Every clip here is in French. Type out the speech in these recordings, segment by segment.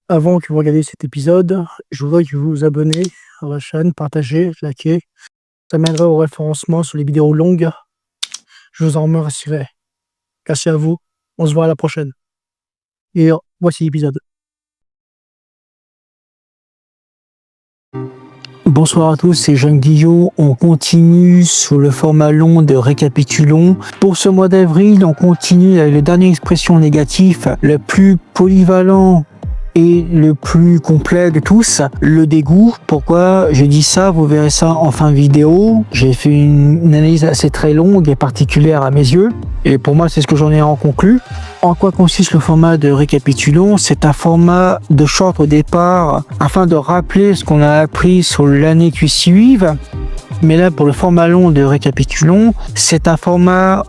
Avant que vous regardiez cet épisode, je voudrais que vous vous abonnez à la chaîne, partagez, likez. Ça m'aiderait au référencement sur les vidéos longues. Je vous en remercierai. Merci à vous. On se voit à la prochaine. Et voici l'épisode. Bonsoir à tous, c'est Jean Guillot. On continue sur le format long de récapitulons. Pour ce mois d'avril, on continue avec les dernières expressions négatives, le plus polyvalent et le plus complet de tous, le dégoût. Pourquoi je dis ça? Vous verrez ça en fin de vidéo. J'ai fait une analyse assez très longue et particulière à mes yeux. Et pour moi, c'est ce que j'en ai en conclu. En quoi consiste le format de récapitulons? C'est un format de short au départ afin de rappeler ce qu'on a appris sur l'année qui suit. Mais là, pour le format long de récapitulons, c'est un format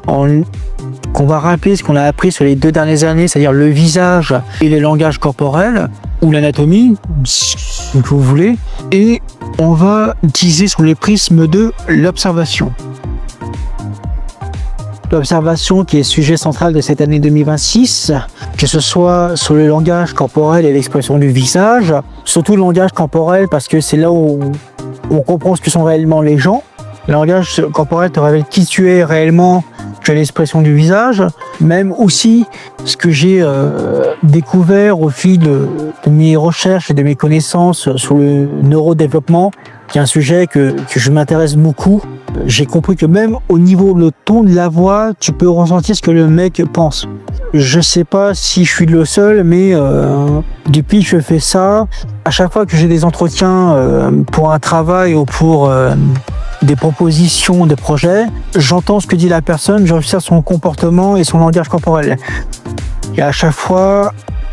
qu'on va rappeler ce qu'on a appris sur les 2 dernières années, c'est-à-dire le visage et le langage corporel, ou l'anatomie, si vous voulez, et on va utiliser sur les prismes de l'observation. L'observation qui est sujet central de cette année 2026, que ce soit sur le langage corporel et l'expression du visage, surtout le langage corporel parce que c'est là où on comprend ce que sont réellement les gens. Le langage corporel te révèle qui tu es réellement, que l'expression du visage, même aussi ce que j'ai découvert au fil de mes recherches et de mes connaissances sur le neurodéveloppement, qui est un sujet que je m'intéresse beaucoup. J'ai compris que même au niveau du ton de la voix, tu peux ressentir ce que le mec pense. Je sais pas si je suis le seul, mais depuis que je fais ça, à chaque fois que j'ai des entretiens pour un travail ou pour des propositions de projets, j'entends ce que dit la personne, j'observe son comportement et son langage corporel. Et à chaque fois,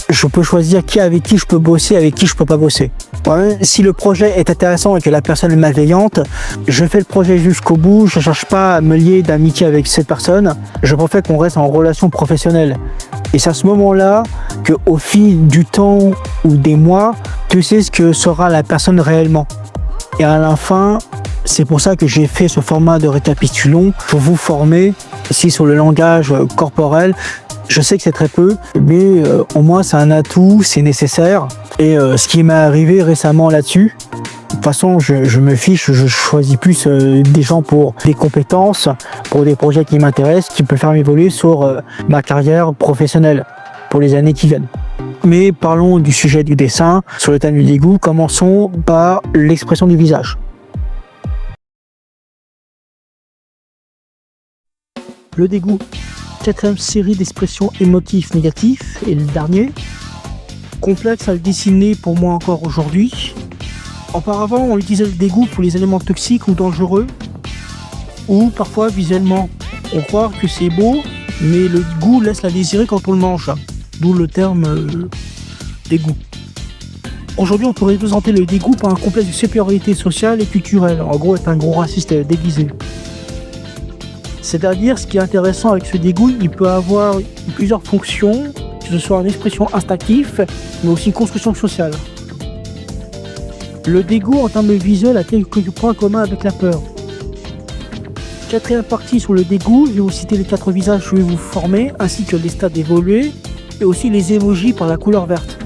je peux choisir avec qui je peux bosser, avec qui je peux pas bosser. Ouais, si le projet est intéressant et que la personne est malveillante, je fais le projet jusqu'au bout, je cherche pas à me lier d'amitié avec cette personne, je préfère qu'on reste en relation professionnelle. Et c'est à ce moment-là qu'au fil du temps ou des mois, tu sais ce que sera la personne réellement. Et à la fin, c'est pour ça que j'ai fait ce format de récapitulons, pour vous former aussi sur le langage corporel. Je sais que c'est très peu, mais au moins c'est un atout, c'est nécessaire. Et ce qui m'est arrivé récemment là-dessus, de toute façon je me fiche, je choisis plus des gens pour des compétences, pour des projets qui m'intéressent, qui peuvent faire m'évoluer sur ma carrière professionnelle pour les années qui viennent. Mais parlons du sujet du dessin, sur le thème du dégoût, commençons par l'expression du visage. Le dégoût. 4e série d'expressions émotives négatives et le dernier. Complexe à le dessiner pour moi encore aujourd'hui. Auparavant, on utilisait le dégoût pour les éléments toxiques ou dangereux, ou parfois visuellement. On croit que c'est beau, mais le goût laisse la désirer quand on le mange. D'où le terme dégoût. Aujourd'hui, on peut représenter le dégoût par un complexe de supériorité sociale et culturelle. En gros, être un gros raciste déguisé. C'est-à-dire, ce qui est intéressant avec ce dégoût, il peut avoir plusieurs fonctions, que ce soit une expression instinctive, mais aussi une construction sociale. Le dégoût en termes visuels a quelques points communs avec la peur. 4e partie sur le dégoût, je vais vous citer les 4 visages que je vais vous former, ainsi que les stades évolués, et aussi les émojis par la couleur verte.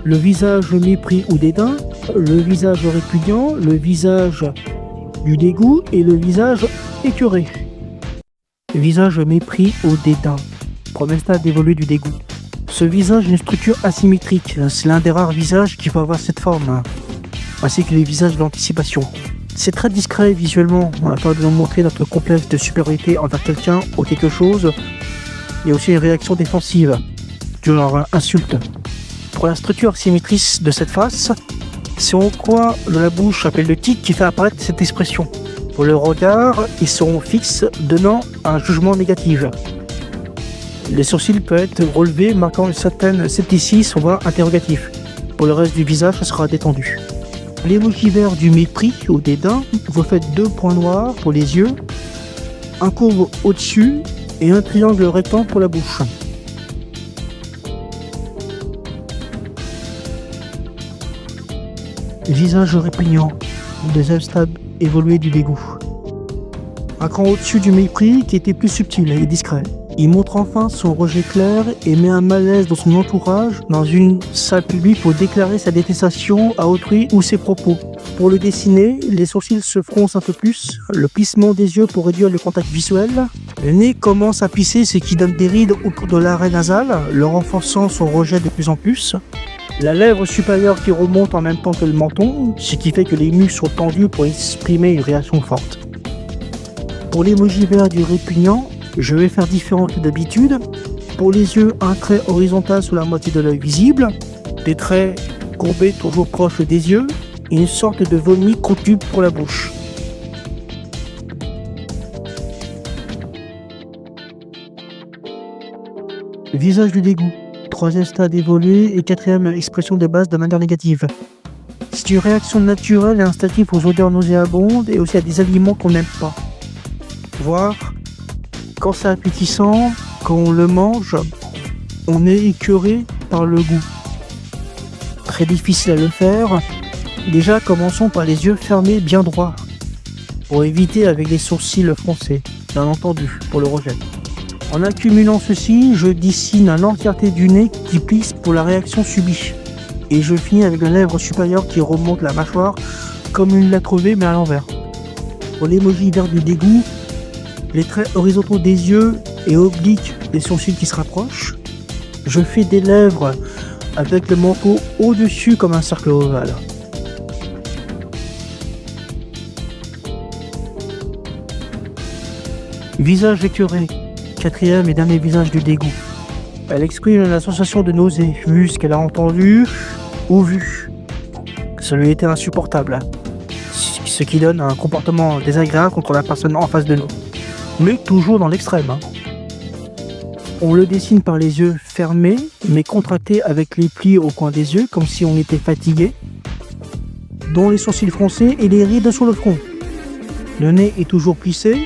Le visage mépris ou dédain, le visage répugnant, le visage du dégoût et le visage écœuré. Visage mépris ou dédain. Premier stade évolué du dégoût. Ce visage est une structure asymétrique. C'est l'un des rares visages qui peut avoir cette forme, ainsi que les visages de l'anticipation. C'est très discret visuellement, afin de nous montrer notre complexe de supériorité envers quelqu'un ou quelque chose. Il y a aussi une réaction défensive, du genre insulte. Pour la structure asymétrique de cette face, c'est en coin de la bouche appelé le tic qui fait apparaître cette expression. Pour le regard, ils seront fixes, donnant un jugement négatif. Les sourcils peuvent être relevés, marquant une certaine scepticisme voire interrogatif. Pour le reste du visage, ça sera détendu. L'émoji vert du mépris ou dédain, vous faites 2 points noirs pour les yeux, un courbe au-dessus et un triangle rectangle pour la bouche. Visage répugnant, deuxième stade évolué du dégoût. Un cran au-dessus du mépris qui était plus subtil et discret. Il montre enfin son rejet clair et met un malaise dans son entourage dans une salle publique pour déclarer sa détestation à autrui ou ses propos. Pour le dessiner, les sourcils se froncent un peu plus, le plissement des yeux pour réduire le contact visuel. Le nez commence à plisser, ce qui donne des rides autour de l'arrêt nasal, le renforçant son rejet de plus en plus. La lèvre supérieure qui remonte en même temps que le menton, ce qui fait que les muscles sont tendus pour exprimer une réaction forte. Pour l'emoji vert du répugnant, je vais faire différent que d'habitude. Pour les yeux, un trait horizontal sous la moitié de l'œil visible, des traits courbés toujours proches des yeux, et une sorte de vomi contenu pour la bouche. Visage du dégoût, troisième stade évolué et quatrième expression de base de manière négative. C'est une réaction naturelle et instinctive aux odeurs nauséabondes et aussi à des aliments qu'on n'aime pas. Voire, quand c'est appétissant, quand on le mange, on est écœuré par le goût. Très difficile à le faire. Déjà, commençons par les yeux fermés bien droits, pour éviter avec les sourcils froncés, bien entendu, pour le rejet. En accumulant ceci, je dessine l'entièreté du nez qui plisse pour la réaction subie. Et je finis avec la lèvre supérieure qui remonte la mâchoire comme une lettre V mais à l'envers. Pour l'emoji vert du dégoût, les traits horizontaux des yeux et obliques des sourcils qui se rapprochent. Je fais des lèvres avec le menton au-dessus comme un cercle ovale. Visage écœuré, quatrième et dernier visage du dégoût. Elle exprime la sensation de nausée, vu ce qu'elle a entendu ou vu. Ça lui était insupportable. Ce qui donne un comportement désagréable contre la personne en face de nous. Mais toujours dans l'extrême. On le dessine par les yeux fermés, mais contractés avec les plis au coin des yeux, comme si on était fatigué, dont les sourcils froncés et les rides sur le front. Le nez est toujours plissé,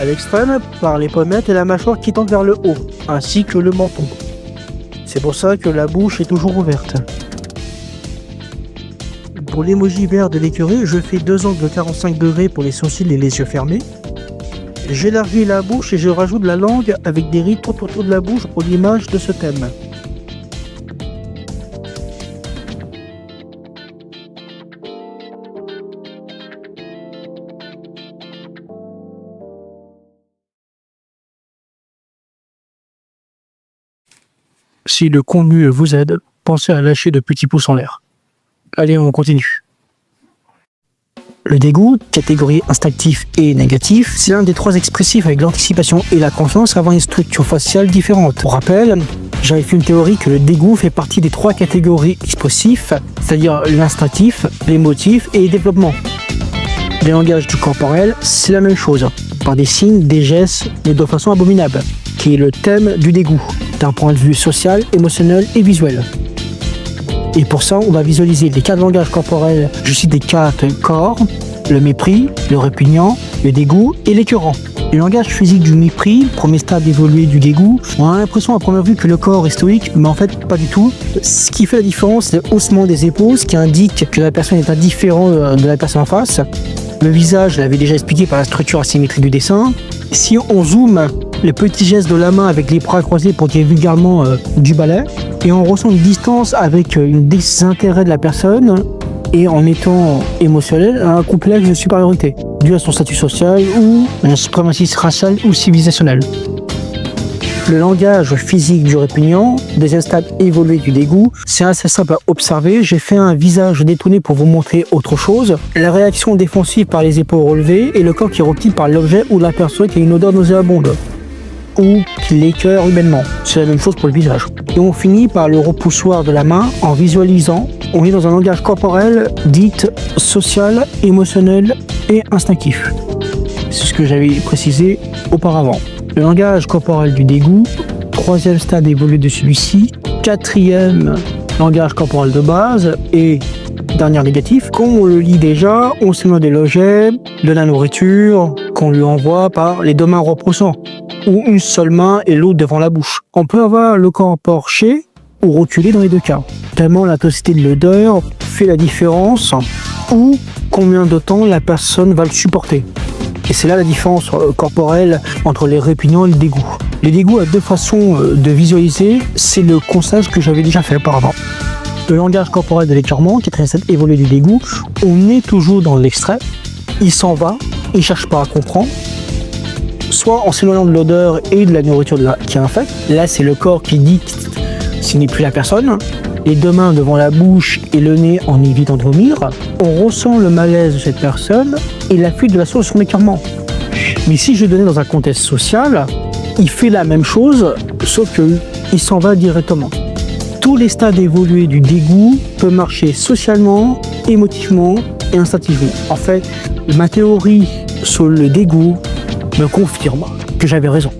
à l'extrême, par les pommettes et la mâchoire qui tendent vers le haut, ainsi que le menton. C'est pour ça que la bouche est toujours ouverte. Pour l'emoji vert de l'écœuré, je fais 2 angles de 45 degrés pour les sourcils et les yeux fermés. J'élargis la bouche et je rajoute la langue avec des rides tout autour de la bouche pour l'image de ce thème. Si le contenu vous aide, pensez à lâcher de petits pouces en l'air. Allez, on continue. Le dégoût, catégorie instinctif et négatif, c'est l'un des 3 expressifs avec l'anticipation et la confiance avant une structure faciale différente. Pour rappel, j'avais fait une théorie que le dégoût fait partie des 3 catégories expressifs, c'est-à-dire l'instinctif, l'émotif et le développement. Le langage du corporel, c'est la même chose, par des signes, des gestes, mais de façon abominable, qui est le thème du dégoût, d'un point de vue social, émotionnel et visuel. Et pour ça, on va visualiser les 4 langages corporels. Je cite des 4 corps, le mépris, le répugnant, le dégoût et l'écœurant. Le langage physique du mépris, premier stade évolué du dégoût, on a l'impression à première vue que le corps est stoïque, mais en fait pas du tout. Ce qui fait la différence, c'est le haussement des épaules, ce qui indique que la personne est indifférente de la personne en face. Le visage, je l'avais déjà expliqué par la structure asymétrique du dessin. Si on zoome, les petits gestes de la main avec les bras croisés pour dire vulgairement du balai, et on ressent une distance avec une désintérêt de la personne, et en étant émotionnel, un complexe de supériorité, dû à son statut social ou à un suprémacisme racial ou civilisationnel. Le langage physique du répugnant, deuxième stade évolué du dégoût, c'est assez simple à observer. J'ai fait un visage détourné pour vous montrer autre chose. La réaction défensive par les épaules relevées et le corps qui est repris par l'objet ou la personne qui a une odeur nauséabonde ou qui l'écœure humainement. C'est la même chose pour le visage. Et on finit par le repoussoir de la main en visualisant. On est dans un langage corporel dit social, émotionnel et instinctif. C'est ce que j'avais précisé auparavant. Le langage corporel du dégoût, troisième stade évolué de celui-ci, quatrième langage corporel de base et dernier négatif. Comme on le lit déjà, on se met des objets, de la nourriture qu'on lui envoie par les 2 mains repoussant ou une seule main et l'autre devant la bouche. On peut avoir le corps porché ou reculé dans les 2 cas. Tellement l'intensité de l'odeur fait la différence ou combien de temps la personne va le supporter. Et c'est là la différence corporelle entre les répugnants et le dégoût. Les dégoûts a deux façons de visualiser, c'est le constat que j'avais déjà fait auparavant. Le langage corporel de l'écœurement, qui est très évolué du dégoût, on est toujours dans l'extrait, il s'en va, il ne cherche pas à comprendre, soit en s'éloignant de l'odeur et de la nourriture qui infecte, là c'est le corps qui dit que ce n'est plus la personne, les deux mains devant la bouche et le nez en évitant de vomir, on ressent le malaise de cette personne et la fuite de la source de son écœurement. Mais si je donnais dans un contexte social, il fait la même chose, sauf qu'il s'en va directement. Tous les stades évolués du dégoût peuvent marcher socialement, émotivement et instinctivement. En fait, ma théorie sur le dégoût me confirme que j'avais raison.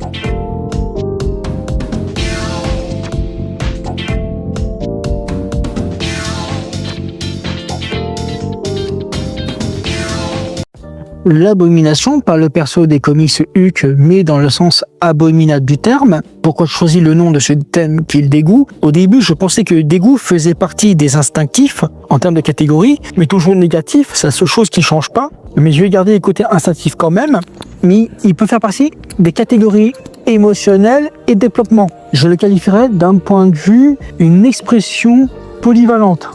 L'abomination, par le perso des comics Hulk, mais dans le sens abominable du terme. Pourquoi je choisis le nom de ce thème qui est le dégoût? Au début, je pensais que le dégoût faisait partie des instinctifs en termes de catégorie, mais toujours négatif, c'est la seule chose qui ne change pas. Mais je vais garder les côtés instinctifs quand même, mais il peut faire partie des catégories émotionnelles et développement. Je le qualifierais d'un point de vue une expression polyvalente.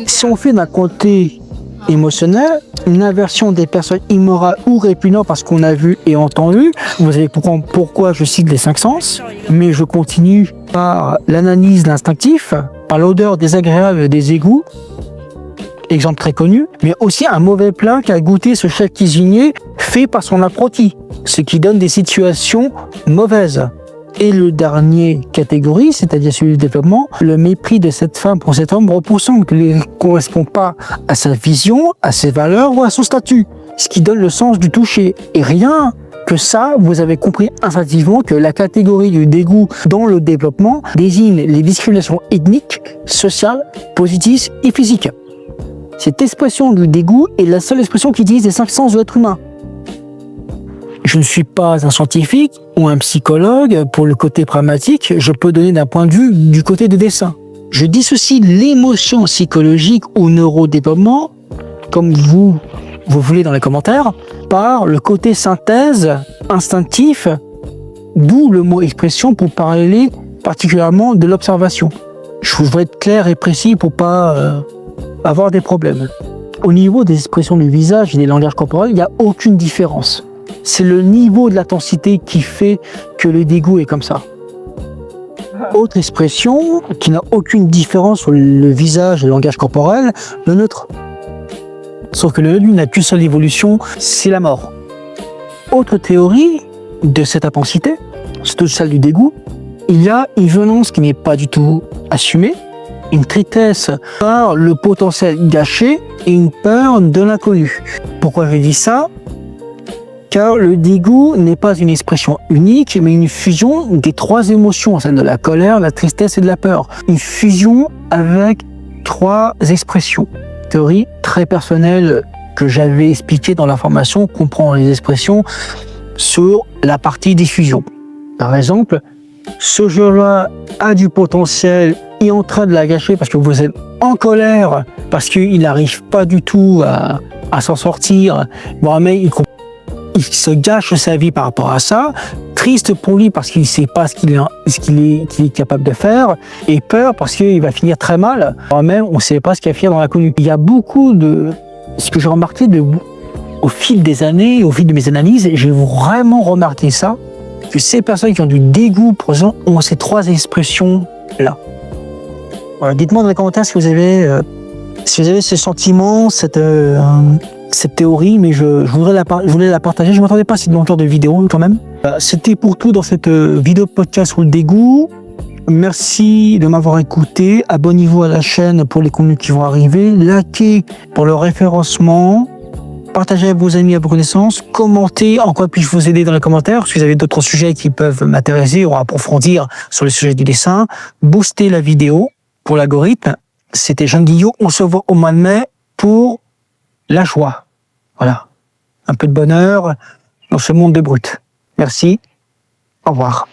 Si on fait d'un côté émotionnel, une aversion des personnes immorales ou répugnantes parce qu'on a vu et entendu. Vous allez comprendre pourquoi je cite les 5 sens, mais je continue par l'analyse de l'instinctif, par l'odeur désagréable des égouts, exemple très connu, mais aussi un mauvais plat qu'a goûté ce chef cuisinier fait par son apprenti, ce qui donne des situations mauvaises. Et le dernier catégorie, c'est-à-dire celui du développement, le mépris de cette femme pour cet homme repoussant qui ne correspond pas à sa vision, à ses valeurs ou à son statut, ce qui donne le sens du toucher. Et rien que ça, vous avez compris instinctivement que la catégorie du dégoût dans le développement désigne les discriminations ethniques, sociales, positives et physiques. Cette expression du dégoût est la seule expression qui utilise les 5 sens de l'être humain. Je ne suis pas un scientifique ou un psychologue. Pour le côté pragmatique, je peux donner d'un point de vue du côté des dessins. Je dissocie l'émotion psychologique ou neurodéveloppement, comme vous voulez dans les commentaires, par le côté synthèse instinctif, d'où le mot expression pour parler particulièrement de l'observation. Je voudrais être clair et précis pour pas avoir des problèmes. Au niveau des expressions du visage et des langages corporels, il n'y a aucune différence. C'est le niveau de l'intensité qui fait que le dégoût est comme ça. Autre expression qui n'a aucune différence sur le visage et le langage corporel, le neutre. Sauf que le neutre n'a qu'une seule évolution, c'est la mort. Autre théorie de cette intensité, c'est celle du dégoût, il y a une violence qui n'est pas du tout assumée, une tristesse par le potentiel gâché et une peur de l'inconnu. Pourquoi je dis ça ? Car le dégoût n'est pas une expression unique, mais une fusion des 3 émotions, celle de la colère, la tristesse et de la peur. Une fusion avec 3 expressions. Théorie très personnelle que j'avais expliquée dans la formation, comprend les expressions sur la partie diffusion. Par exemple, ce jeu-là a du potentiel, il est en train de la gâcher parce que vous êtes en colère, parce qu'il n'arrive pas du tout à s'en sortir. Bon, mais il se gâche sa vie par rapport à ça, triste pour lui parce qu'il ne sait pas ce qu'il est capable de faire, et peur parce qu'il va finir très mal. Même on ne sait pas ce qu'il va finir dans l'inconnu. Il y a beaucoup de... Ce que j'ai remarqué au fil des années, au fil de mes analyses, j'ai vraiment remarqué ça, que ces personnes qui ont du dégoût pour exemple, ont ces 3 expressions-là. Voilà, dites-moi dans les commentaires si vous avez ce sentiment, cette théorie, mais je voulais la partager. Je ne m'attendais pas à cette longueur de vidéo quand même. C'était pour tout dans cette vidéo podcast sur le dégoût. Merci de m'avoir écouté. Abonnez-vous à la chaîne pour les contenus qui vont arriver. Likez pour le référencement. Partagez avec vos amis, à vos connaissances. Commentez en quoi puis-je vous aider dans les commentaires. Si vous avez d'autres sujets qui peuvent m'intéresser ou approfondir sur le sujet du dessin, boostez la vidéo pour l'algorithme. C'était Jean Guillot. On se voit au mois de mai pour la joie. Voilà. Un peu de bonheur dans ce monde de brutes. Merci. Au revoir.